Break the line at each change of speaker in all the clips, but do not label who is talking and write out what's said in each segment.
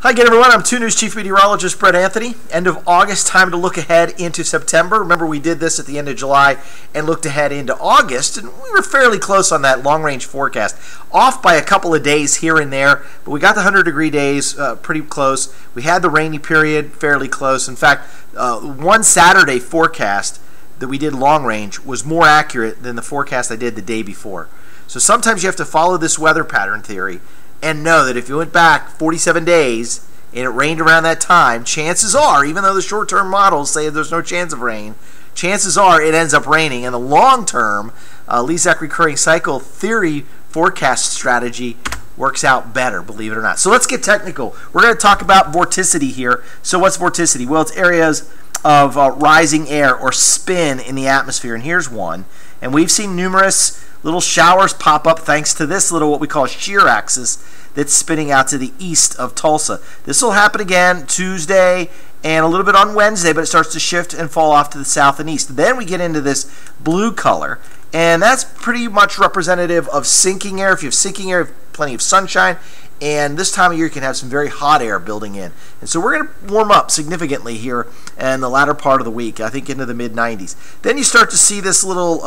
Hi again, everyone. I'm 2 News Chief Meteorologist Brett Anthony. End of August, time to look ahead into September. Remember, we did this at the end of July and looked ahead into August, and we were fairly close on that long-range forecast. Off by a couple of days here and there, but we got the 100-degree days pretty close. We had the rainy period fairly close. In fact, one Saturday forecast that we did long-range was more accurate than the forecast I did the day before. So sometimes you have to follow this weather pattern theory and know that if you went back 47 days and it rained around that time, chances are, even though the short-term models say there's no chance of rain, chances are it ends up raining. And the long-term Lezak recurring cycle theory forecast strategy works out better, believe it or not. So let's get technical. We're going to talk about vorticity here. So what's vorticity? Well, it's areas of rising air or spin in the atmosphere, and here's one. And we've seen numerous little showers pop up thanks to this little what we call shear axis that's spinning out to the east of Tulsa. This will happen again Tuesday and a little bit on Wednesday, but it starts to shift and fall off to the south and east. Then we get into this blue color, and that's pretty much representative of sinking air. If you have sinking air, you have plenty of sunshine, and this time of year you can have some very hot air building in. And so we're going to warm up significantly here in the latter part of the week, I think into the mid-90s. Then you start to see this little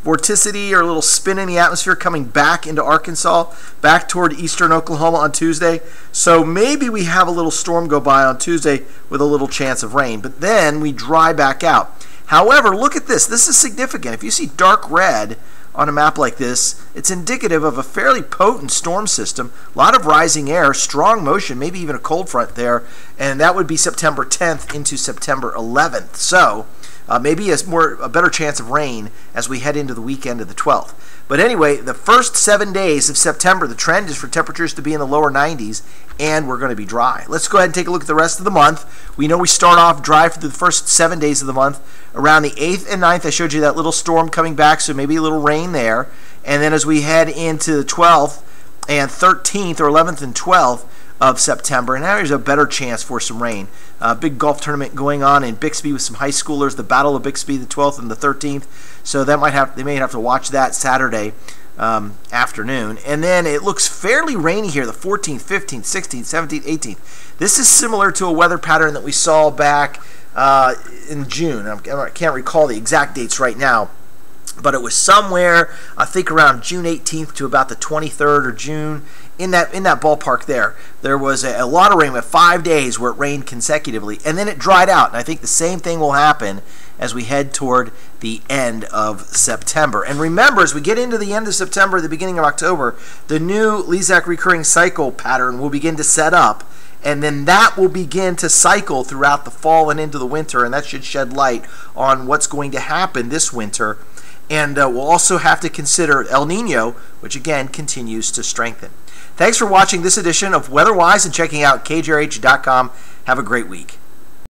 vorticity or a little spin in the atmosphere coming back into Arkansas, back toward eastern Oklahoma on Tuesday. So maybe we have a little storm go by on Tuesday with a little chance of rain, but then we dry back out. However, look at this. This is significant. If you see dark red on a map like this, it's indicative of a fairly potent storm system, a lot of rising air, strong motion, maybe even a cold front there, and that would be September 10th into September 11th. So maybe a better chance of rain as we head into the weekend of the 12th. But anyway, the first 7 days of September, the trend is for temperatures to be in the lower 90s, and we're going to be dry. Let's go ahead and take a look at the rest of the month. We know we start off dry for the first 7 days of the month. Around the 8th and 9th, I showed you that little storm coming back, so maybe a little rain there. And then as we head into the 12th and 13th or 11th and 12th of September, and now there's a better chance for some rain. Big golf tournament going on in Bixby with some high schoolers, the Battle of Bixby, the 12th and the 13th. So they may have to watch that Saturday afternoon. And then it looks fairly rainy here, the 14th, 15th, 16th, 17th, 18th. This is similar to a weather pattern that we saw back in June. I can't recall the exact dates right now, but it was somewhere, I think, around June 18th to about the 23rd or June, in that ballpark there. There was a lot of rain with 5 days where it rained consecutively, and then it dried out. And I think the same thing will happen as we head toward the end of September. And remember, as we get into the end of September, the beginning of October, the new Lezak recurring cycle pattern will begin to set up, and then that will begin to cycle throughout the fall and into the winter, and that should shed light on what's going to happen this winter. And we'll also have to consider El Nino, which again continues to strengthen. Thanks for watching this edition of WeatherWise and checking out KJRH.com. Have a great week.